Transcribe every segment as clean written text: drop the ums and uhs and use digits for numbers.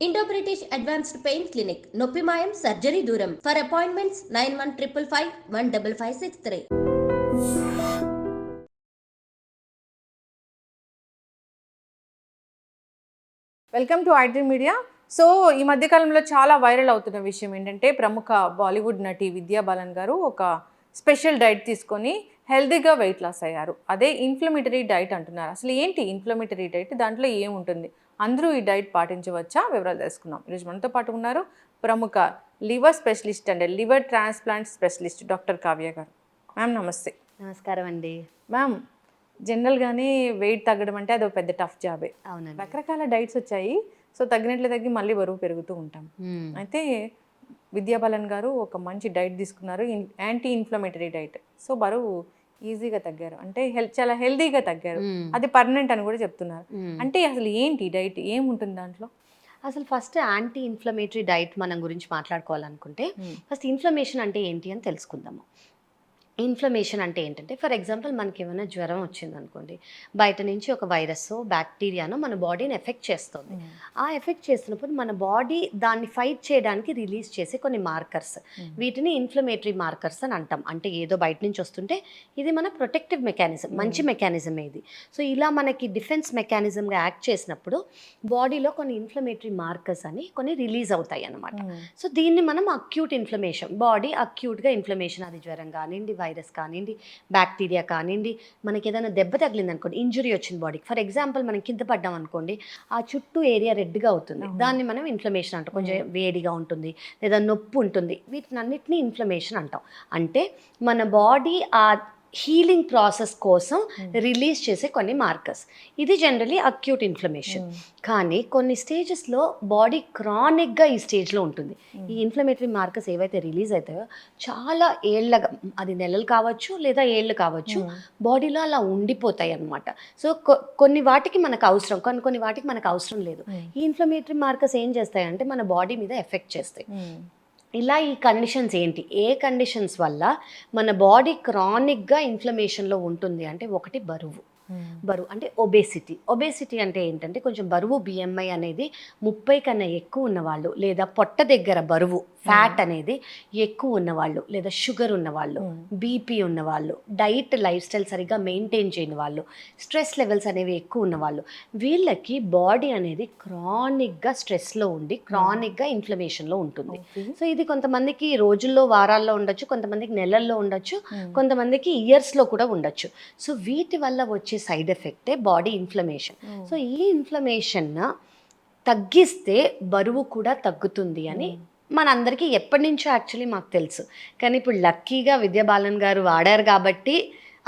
Indo British advanced pain clinic నొప్పి మాయం surgery దూరం for appointments 9155515563. Welcome to iDream media. So ఈ మధ్యకాలంలో చాలా వైరల్ అవుతున్న విషయం ఏంటంటే ప్రముఖ బాలీవుడ్ నటి విద్యా బాలన్ గారు ఒక స్పెషల్ డైట్ తీసుకొని హెల్తీగా వెయిట్ లాస్ అయ్యారు. అదే ఇన్ఫ్లమేటరీ డైట్ అంటున్నారు. అసలు ఏంటి ఇన్ఫ్లమేటరీ డైట్, దాంట్లో ఏముంటుంది, అందరూ ఈ డైట్ పాటించవచ్చా, వివరాలు తెలుసుకుందాం. ఈరోజు మనతో పాటు ఉన్నారు ప్రముఖ liver specialist and liver transplant specialist doctor Kavya గారు. మ్యామ్ నమస్తే. నమస్కారం అండి. మ్యామ్, జనరల్గానే వెయిట్ తగ్గడం అంటే అదొక పెద్ద టఫ్ జాబే. అవునండి. రకరకాల డైట్స్ వచ్చాయి. సో తగ్గినట్లు తగ్గి మళ్ళీ బరువు పెరుగుతూ ఉంటాం. అయితే విద్యా బాలన్ గారు ఒక మంచి డైట్ తీసుకున్నారు, యాంటీ ఇన్ఫ్లమేటరీ డైట్. సో బరువు ఈజీగా తగ్గారు, అంటే చాలా హెల్దీగా తగ్గారు. అది పర్మనెంట్ అని కూడా చెప్తున్నారు. అంటే అసలు ఏంటి డైట్, ఏముంటుంది దాంట్లో? అసలు ఫస్ట్ యాంటీ ఇన్ఫ్లమేటరీ డైట్ మనం గురించి మాట్లాడుకోవాలనుకుంటే ఫస్ట్ ఇన్ఫ్లమేషన్ అంటే ఏంటి అని తెలుసుకుందాము. ఇన్ఫ్లమేషన్ అంటే ఏంటంటే, ఫర్ ఎగ్జాంపుల్ మనకి ఏమైనా జ్వరం వచ్చిందనుకోండి, బయట నుంచి ఒక వైరస్ బ్యాక్టీరియానో మన బాడీని ఎఫెక్ట్ చేస్తుంది. ఆ ఎఫెక్ట్ చేస్తున్నప్పుడు మన బాడీ దాన్ని ఫైట్ చేయడానికి రిలీజ్ చేసే కొన్ని మార్కర్స్, వీటిని ఇన్ఫ్లమేటరీ మార్కర్స్ అని అంటాం. అంటే ఏదో బయట నుంచి వస్తుంటే ఇది మన ప్రొటెక్టివ్ మెకానిజం, మంచి మెకానిజం ఇది. సో ఇలా మనకి డిఫెన్స్ మెకానిజంగా యాక్ట్ చేసినప్పుడు బాడీలో కొన్ని ఇన్ఫ్లమేటరీ మార్కర్స్ అని కొన్ని రిలీజ్ అవుతాయి అన్నమాట. సో దీన్ని మనం అక్యూట్ ఇన్ఫ్లమేషన్, బాడీ అక్యూట్గా ఇన్ఫ్లమేషన్, అది జ్వరం కానివ్వండి, వైరస్ కానివ్వండి, బ్యాక్టీరియా కానివ్వండి, మనకి ఏదైనా దెబ్బ తగిలింది అనుకోండి, ఇంజురీ వచ్చింది బాడీకి, ఫర్ ఎగ్జాంపుల్ మనం కింద పడ్డాం అనుకోండి, ఆ చుట్టూ ఏరియా రెడ్గా అవుతుంది, దాన్ని మనం ఇన్ఫ్లమేషన్ అంటాం. కొంచెం వేడిగా ఉంటుంది లేదా నొప్పి ఉంటుంది, వీటిని అన్నిటినీ ఇన్ఫ్లమేషన్ అంటాం. అంటే మన బాడీ ఆ హీలింగ్ ప్రాసెస్ కోసం రిలీజ్ చేసే కొన్ని మార్కర్స్. ఇది జనరలీ అక్యూట్ ఇన్ఫ్లమేషన్. కానీ కొన్ని స్టేజెస్లో బాడీ క్రానిక్గా ఈ స్టేజ్లో ఉంటుంది. ఈ ఇన్ఫ్లమేటరీ మార్కర్స్ ఏవైతే రిలీజ్ అవుతాయో చాలా ఏళ్ళగా, అది నెలలు కావచ్చు లేదా ఏళ్ళు కావచ్చు, బాడీలో అలా ఉండిపోతాయి అన్నమాట. సో కొన్ని వాటికి మనకు అవసరం, కొన్ని వాటికి మనకు అవసరం లేదు. ఈ ఇన్ఫ్లమేటరీ మార్కర్స్ ఏం చేస్తాయంటే మన బాడీ మీద ఎఫెక్ట్ చేస్తాయి. ఇలా ఈ కండిషన్స్ ఏంటి, ఏ కండిషన్స్ వల్ల మన బాడీ క్రానిక్గా ఇన్ఫ్లమేషన్లో ఉంటుంది అంటే, ఒకటి బరువు అంటే ఒబేసిటీ అంటే ఏంటంటే కొంచెం బరువు, బిఎంఐ అనేది 30 కన్నా ఎక్కువ ఉన్నవాళ్ళు, లేదా పొట్ట దగ్గర బరువు ఫ్యాట్ అనేది ఎక్కువ ఉన్నవాళ్ళు, లేదా షుగర్ ఉన్నవాళ్ళు, బీపీ ఉన్నవాళ్ళు, డైట్ లైఫ్ స్టైల్ సరిగ్గా మెయింటైన్ చేయని వాళ్ళు, స్ట్రెస్ లెవెల్స్ అనేవి ఎక్కువ ఉన్నవాళ్ళు, వీళ్ళకి బాడీ అనేది క్రానిక్గా స్ట్రెస్లో ఉండి క్రానిక్గా ఇన్ఫ్లమేషన్లో ఉంటుంది. సో ఇది కొంతమందికి రోజుల్లో, వారాల్లో ఉండొచ్చు, కొంతమందికి నెలల్లో ఉండొచ్చు, కొంతమందికి ఇయర్స్లో కూడా ఉండొచ్చు. సో వీటి వల్ల వచ్చే సైడ్ ఎఫెక్టే బాడీ ఇన్ఫ్లమేషన్. సో ఈ ఇన్ఫ్లమేషన్ తగ్గిస్తే బరువు కూడా తగ్గుతుంది అని మనందరికీ ఎప్పటి నుంచో యాక్చువల్లీ మాకు తెలుసు. కానీ ఇప్పుడు లక్కీగా విద్యా బాలన్ గారు వాడారు కాబట్టి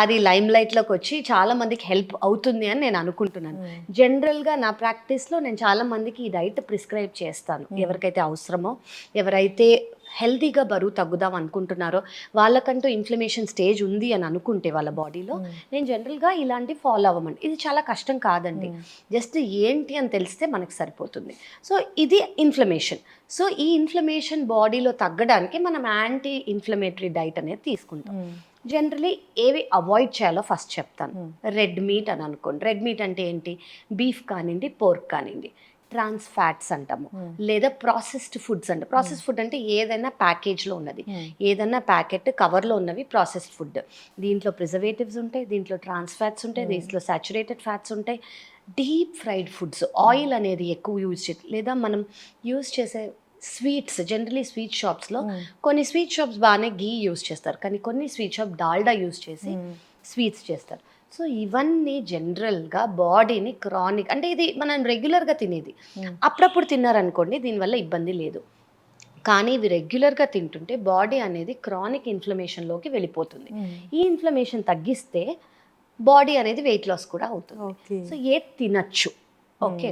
అది లైమ్ లైట్లోకి వచ్చి చాలామందికి హెల్ప్ అవుతుంది అని నేను అనుకుంటున్నాను. జనరల్గా నా ప్రాక్టీస్లో నేను చాలామందికి ఈ డైట్ ప్రిస్క్రైబ్ చేస్తాను. ఎవరికైతే అవసరమో, ఎవరైతే హెల్తీగా బరువు తగ్గుదాం అనుకుంటున్నారో, వాళ్ళకంటూ ఇన్ఫ్లమేషన్ స్టేజ్ ఉంది అని అనుకుంటే వాళ్ళ బాడీలో, నేను జనరల్గా ఇలాంటి ఫాలో అవ్వమండి. ఇది చాలా కష్టం కాదండి, జస్ట్ ఏంటి అని తెలిస్తే మనకు సరిపోతుంది. సో ఇది ఇన్ఫ్లమేషన్. సో ఈ ఇన్ఫ్లమేషన్ బాడీలో తగ్గడానికి మనం యాంటీ ఇన్ఫ్లమేటరీ డైట్ అనేది తీసుకుంటాం. జనరలీ ఏవి అవాయిడ్ చేయాలో ఫస్ట్ చెప్తాను. రెడ్ మీట్ అని అనుకోండి. రెడ్ మీట్ అంటే ఏంటి, బీఫ్ కానివ్వండి, పోర్క్ కానివ్వండి, ట్రాన్స్ ఫ్యాట్స్ అంటాము, లేదా ప్రాసెస్డ్ ఫుడ్స్ అంటే, ప్రాసెస్ ఫుడ్ అంటే ఏదైనా ప్యాకేజ్లో ఉన్నది, ఏదైనా ప్యాకెట్ కవర్లో ఉన్నవి ప్రాసెస్డ్ ఫుడ్. దీంట్లో ప్రిజర్వేటివ్స్ ఉంటాయి, దీంట్లో ట్రాన్స్ ఫ్యాట్స్ ఉంటాయి, దీంట్లో సాచురేటెడ్ ఫ్యాట్స్ ఉంటాయి. డీప్ ఫ్రైడ్ ఫుడ్స్, ఆయిల్ అనేది ఎక్కువ యూజ్ చేయాలి, లేదా మనం యూజ్ చేసే స్వీట్స్, జనరలీ స్వీట్ షాప్స్లో కొన్ని స్వీట్ షాప్స్ బాగానే గీ యూజ్ చేస్తారు, కానీ కొన్ని స్వీట్ షాప్ డాల్డా యూజ్ చేసి స్వీట్స్ చేస్తారు. సో ఇవన్నీ జనరల్గా బాడీని క్రానిక్, అంటే ఇది మనం రెగ్యులర్గా తినేది, అప్పుడప్పుడు తిన్నారనుకోండి దీనివల్ల ఇబ్బంది లేదు. కానీ ఇవి రెగ్యులర్గా తింటుంటే బాడీ అనేది క్రానిక్ ఇన్ఫ్లమేషన్లోకి వెళ్ళిపోతుంది. ఈ ఇన్ఫ్లమేషన్ తగ్గిస్తే బాడీ అనేది వెయిట్ లాస్ కూడా అవుతుంది. సో ఏది తినచ్చు. ఓకే,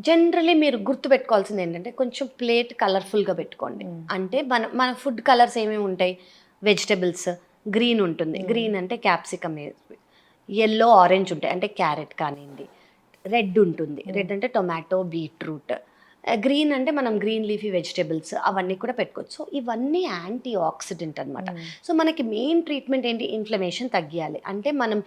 జనరలీ మీరు గుర్తుపెట్టుకోవాల్సింది ఏంటంటే కొంచెం ప్లేట్ కలర్ఫుల్గా పెట్టుకోండి. అంటే మన ఫుడ్ కలర్స్ ఏమేమి ఉంటాయి, వెజిటబుల్స్ గ్రీన్ ఉంటుంది, గ్రీన్ అంటే క్యాప్సికమ్, ఎల్లో ఆరెంజ్ ఉంటాయి అంటే క్యారెట్ కానివ్వండి, రెడ్ ఉంటుంది, రెడ్ అంటే టొమాటో, బీట్రూట్, గ్రీన్ అంటే మనం గ్రీన్ లీఫీ వెజిటేబుల్స్ అవన్నీ కూడా పెట్టుకోవచ్చు. సో ఇవన్నీ యాంటీ ఆక్సిడెంట్ అనమాట. సో మనకి మెయిన్ ట్రీట్మెంట్ ఏంటి, ఇన్ఫ్లమేషన్ తగ్గియాలి. అంటే మనం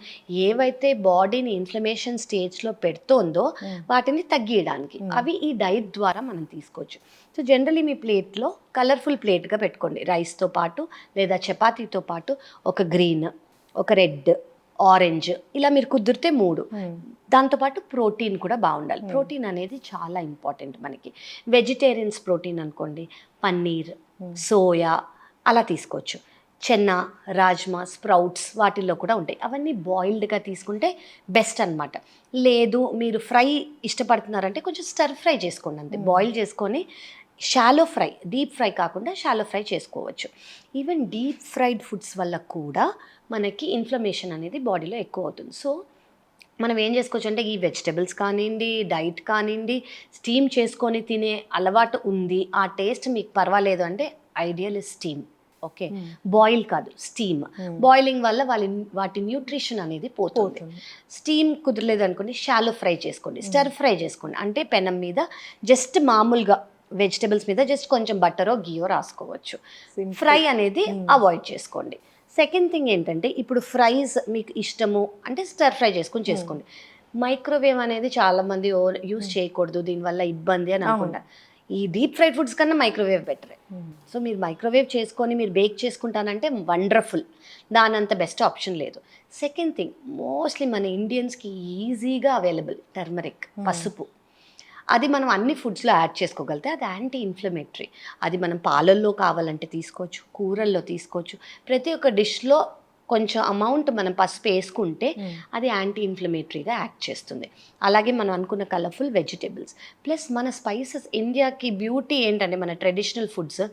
ఏవైతే బాడీని ఇన్ఫ్లమేషన్ స్టేజ్లో పెడుతోందో వాటిని తగ్గియడానికి అవి ఈ డైట్ ద్వారా మనం తీసుకోవచ్చు. సో జనరలీ మీ ప్లేట్లో కలర్ఫుల్ ప్లేట్గా పెట్టుకోండి. రైస్తో పాటు లేదా చపాతీతో పాటు ఒక గ్రీన్, ఒక రెడ్, ఆరెంజ్, ఇలా మీరు కుదిరితే 3. దాంతోపాటు ప్రోటీన్ కూడా బాగుండాలి. ప్రోటీన్ అనేది చాలా ఇంపార్టెంట్ మనకి. వెజిటేరియన్స్ ప్రోటీన్ అనుకోండి, పన్నీర్, సోయా అలా తీసుకోవచ్చు. చెన్నా, రాజ్మా, స్ప్రౌట్స్ వాటిల్లో కూడా ఉంటాయి. అవన్నీ బాయిల్డ్గా తీసుకుంటే బెస్ట్ అనమాట. లేదు మీరు ఫ్రై ఇష్టపడుతున్నారంటే కొంచెం స్టర్ ఫ్రై చేసుకోండి అంతే. బాయిల్ చేసుకొని షాలో ఫ్రై, డీప్ ఫ్రై కాకుండా షాలో ఫ్రై చేసుకోవచ్చు. ఈవెన్ డీప్ ఫ్రైడ్ ఫుడ్స్ వల్ల కూడా మనకి ఇన్ఫ్లమేషన్ అనేది బాడీలో ఎక్కువ అవుతుంది. సో మనం ఏం చేసుకోవచ్చు అంటే ఈ వెజిటబుల్స్ కానివ్వండి, డైట్ కానివ్వండి, స్టీమ్ చేసుకొని తినే అలవాటు ఉంది, ఆ టేస్ట్ మీకు పర్వాలేదు అంటే ideal is steam. Okay, boil కాదు, స్టీమ్. బాయిలింగ్ వల్ల వాటి న్యూట్రిషన్ అనేది పోతుంది. స్టీమ్ కుదరలేదు అనుకోండి, షాలో ఫ్రై చేసుకోండి, స్టర్ ఫ్రై చేసుకోండి. అంటే పెనం మీద జస్ట్ మామూలుగా వెజిటబుల్స్ మీద జస్ట్ కొంచెం బట్టరో గీయో రాసుకోవచ్చు. ఫ్రై అనేది అవాయిడ్ చేసుకోండి. సెకండ్ థింగ్ ఏంటంటే ఇప్పుడు ఫ్రైస్ మీకు ఇష్టము అంటే స్టర్ ఫ్రై చేసుకోండి. మైక్రోవేవ్ అనేది చాలామంది యూస్ చేయకూడదు, దీనివల్ల ఇబ్బంది అని అనుకుంటారు. ఈ డీప్ ఫ్రైడ్ ఫుడ్స్ కన్నా మైక్రోవేవ్ బెటరే. సో మీరు మైక్రోవేవ్ చేసుకొని మీరు బేక్ చేసుకుంటానంటే వండర్ఫుల్, దానంత బెస్ట్ ఆప్షన్ లేదు. సెకండ్ థింగ్, మోస్ట్లీ మన ఇండియన్స్కి ఈజీగా అవైలబుల్ టర్మరిక్, పసుపు. అది మనం అన్ని ఫుడ్స్లో యాడ్ చేసుకోగలిగితే అది యాంటీ ఇన్ఫ్లమేటరీ. అది మనం పాలల్లో కావాలంటే తీసుకోవచ్చు, కూరల్లో తీసుకోవచ్చు. ప్రతి ఒక్క డిష్లో కొంచెం అమౌంట్ మనం పసుపు వేసుకుంటే అది యాంటీ ఇన్ఫ్లమేటరీగా యాక్ట్ చేస్తుంది. అలాగే మనం అనుకున్న కలర్ఫుల్ వెజిటేబుల్స్ ప్లస్ మన స్పైసెస్. ఇండియాకి బ్యూటీ ఏంటంటే మన ట్రెడిషనల్ ఫుడ్స్,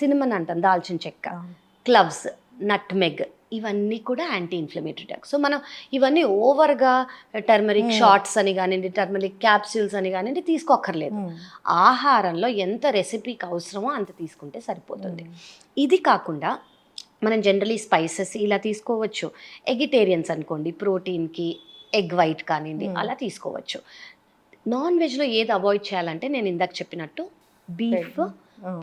సినిమన్ అంటాం, దాల్చిన చెక్క, క్లవ్స్, నట్మెగ్, ఇవన్నీ కూడా యాంటీ ఇన్ఫ్లమేటరీ డ్రగ్స్. సో మనం ఇవన్నీ ఓవర్గా టర్మరిక్ షార్ట్స్ అని కానివ్వండి, టర్మరిక్ క్యాప్సూల్స్ అని కానివ్వండి తీసుకోక్కర్లేదు. ఆహారంలో ఎంత రెసిపీకి అవసరమో అంత తీసుకుంటే సరిపోతుంది. ఇది కాకుండా మనం జనరలీ స్పైసెస్ ఇలా తీసుకోవచ్చు. ఎగిటేరియన్స్ అనుకోండి, ప్రోటీన్కి ఎగ్ వైట్ కానివ్వండి అలా తీసుకోవచ్చు. నాన్ వెజ్లో ఏది అవాయిడ్ చేయాలంటే నేను ఇందాక చెప్పినట్టు బీఫ్,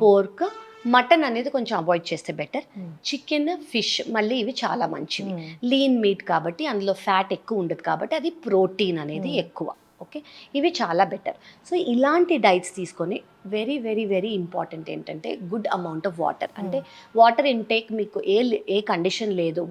పోర్క్, మటన్ అనేది కొంచెం అవాయిడ్ చేస్తే బెటర్. చికెన్, ఫిష్ మళ్ళీ ఇవి చాలా మంచివి. లీన్ మీట్ కాబట్టి అందులో ఫ్యాట్ ఎక్కువ ఉండదు కాబట్టి అది ప్రోటీన్ అనేది ఎక్కువ. ఓకే, ఇవి చాలా బెటర్. సో ఇలాంటి డైట్స్ తీసుకొని వెరీ వెరీ వెరీ ఇంపార్టెంట్ ఏంటంటే గుడ్ అమౌంట్ ఆఫ్ వాటర్. అంటే వాటర్ ఇంటేక్ మీకు ఏ కండిషన్ లేదు,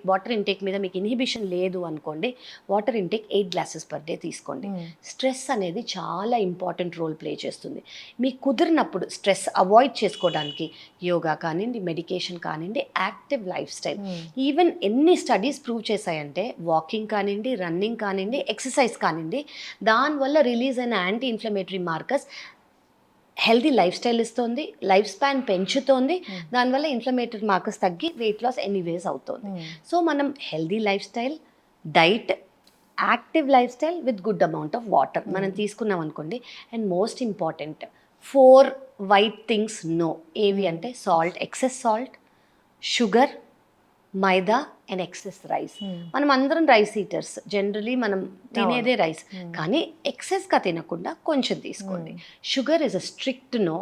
వాటర్ ఇంటేక్ మీద మీకు ఇన్హిబిషన్ లేదు అనుకోండి, water intake 8 glasses per day తీసుకోండి. స్ట్రెస్ అనేది చాలా ఇంపార్టెంట్ రోల్ ప్లే చేస్తుంది. మీకు కుదిరినప్పుడు స్ట్రెస్ అవాయిడ్ చేసుకోవడానికి యోగా కానివ్వండి, మెడికేషన్ కానివ్వండి, యాక్టివ్ లైఫ్ స్టైల్. ఈవెన్ ఎన్ని స్టడీస్ ప్రూవ్ చేశాయంటే వాకింగ్ కానివ్వండి, రన్నింగ్ కానివ్వండి, ఎక్సర్సైజ్ కానివ్వండి, దానివల్ల రిలీజ్ అయిన anti inflammatory markers healthy life style ఇస్తుంది, లైఫ్ స్పాన్ పెంచుతోంది, దానివల్ల ఇన్ఫ్లమేటరీ మార్కర్స్ తగ్గి వెయిట్ లాస్ ఎనీవేస్ అవుతుంది. సో మనం healthy life style, diet, active life style with good amount of water మనం తీసుకున్నాం అనుకోండి. And most important 4 white things no. ఏవి అంటే salt, excess salt, sugar, maida and excess rice. మనం అందరం రైస్ ఈటర్స్, జనరలీ మనం తినేదే రైస్, కానీ ఎక్సెస్గా తినకుండా కొంచెం తీసుకోండి. Sugar is a strict no.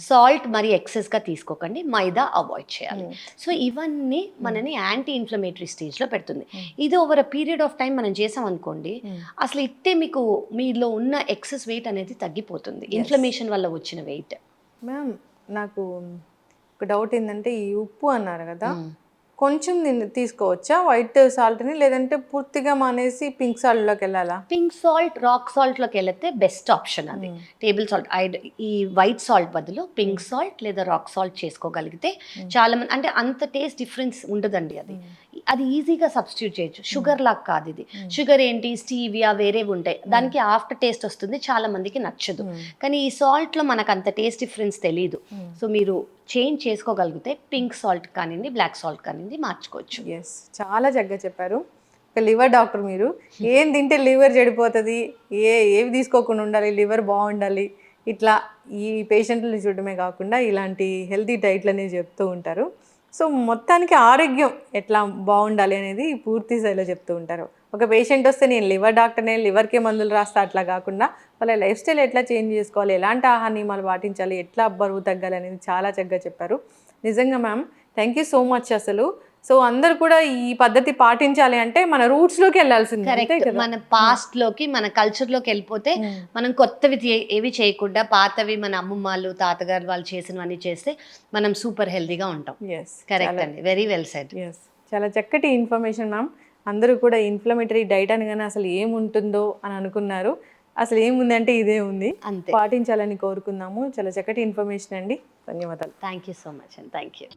Salt మరి ఎక్సెస్గా తీసుకోకండి, మైదా అవాయిడ్ చేయాలి. సో ఇవన్నీ మనని యాంటీ ఇన్ఫ్లమేటరీ స్టేజ్లో పెడుతుంది. ఇది over a period of time మనం చేసాం అనుకోండి, అసలు ఇట్టే మీకు మీలో ఉన్న ఎక్సెస్ వెయిట్ అనేది తగ్గిపోతుంది, ఇన్ఫ్లమేషన్ వల్ల వచ్చిన వెయిట్. మ్యామ్ నాకు ఒక డౌట్ ఏంటంటే ఈ ఉప్పు అన్నారు కదా, కొంచెం తీసుకోవచ్చా వైట్ సాల్ట్ని, లేదంటే పూర్తిగా మానేసి పింక్ సాల్ట్లోకి వెళ్ళాలా? పింక్ సాల్ట్, రాక్ సాల్ట్లోకి వెళితే బెస్ట్ ఆప్షన్ అది. టేబుల్ సాల్ట్, ఈ వైట్ సాల్ట్ బదులు పింక్ సాల్ట్ లేదా రాక్ సాల్ట్ చేసుకోగలిగితే చాలా మంది, అంటే అంత టేస్ట్ డిఫరెన్స్ ఉండదండి. అది ఈజీగా సబ్స్టిట్యూట్ చేయొచ్చు. షుగర్ లాగా కాదు ఇది. షుగర్ ఏంటి, స్టీవియా వేరేవి ఉంటాయి, దానికి ఆఫ్టర్ టేస్ట్ వస్తుంది, చాలా మందికి నచ్చదు. కానీ ఈ సాల్ట్లో మనకు అంత టేస్ట్ డిఫరెన్స్ తెలియదు. సో మీరు చేంజ్ చేసుకోగలిగితే పింక్ సాల్ట్ కానివ్వండి, బ్లాక్ సాల్ట్ కానివ్వండి మార్చుకోవచ్చు. ఎస్, చాలా చక్కగా చెప్పారు. ఒక లివర్ డాక్టర్ మీరు. ఏం తింటే లివర్ చెడిపోతుంది, ఏవి తీసుకోకుండా ఉండాలి, లివర్ బాగుండాలి, ఇట్లా ఈ పేషెంట్లను చూడడమే కాకుండా ఇలాంటి హెల్తీ డైట్లనే చెప్తూ ఉంటారు. సో మొత్తానికి ఆరోగ్యం ఎట్లా బాగుండాలి అనేది పూర్తి స్థాయిలో చెప్తూ ఉంటారు. ఒక పేషెంట్ వస్తే నేను లివర్ డాక్టర్నే, లివర్కే మందులు రాస్తా అట్లా కాకుండా వాళ్ళ లైఫ్ స్టైల్ ఎట్లా చేంజ్ చేసుకోవాలి, ఎలాంటి ఆహార నియమాలు పాటించాలి, ఎట్లా బరువు తగ్గాలి అనేది చాలా చక్కగా చెప్పారు. నిజంగా ma'am thank you so much అసలు. సో అందరు కూడా ఈ పద్ధతి పాటించాలి అంటే మన రూట్స్లోకి వెళ్ళాల్సింది. కరెక్ట్, మన పాస్ట్ లోకి మన కల్చర్ లోకి వెళ్ళిపోతే మనం కొత్తవి ఏవి చేయకుండా పాతవి మన అమ్మమ్మలు తాతగారు వాళ్ళు చేసినవన్నీ చేస్తే మనం సూపర్ హెల్దీగా ఉంటాం. కరెక్ట్ అండి, వెరీ వెల్ సెడ్. చాలా చక్కటి ఇన్ఫర్మేషన్ మ్యామ్. అందరూ కూడా ఇన్ఫ్లమేటరీ డైట్ అనగానే అసలు ఏముంటుందో అని అనుకున్నారు. అసలు ఏముందంటే ఇదే ఉంది, అంతే. పాటించాలని కోరుకుందాము. చాలా చక్కటి ఇన్ఫర్మేషన్ అండి. ధన్యవాదాలు. Thank you so much and thank you.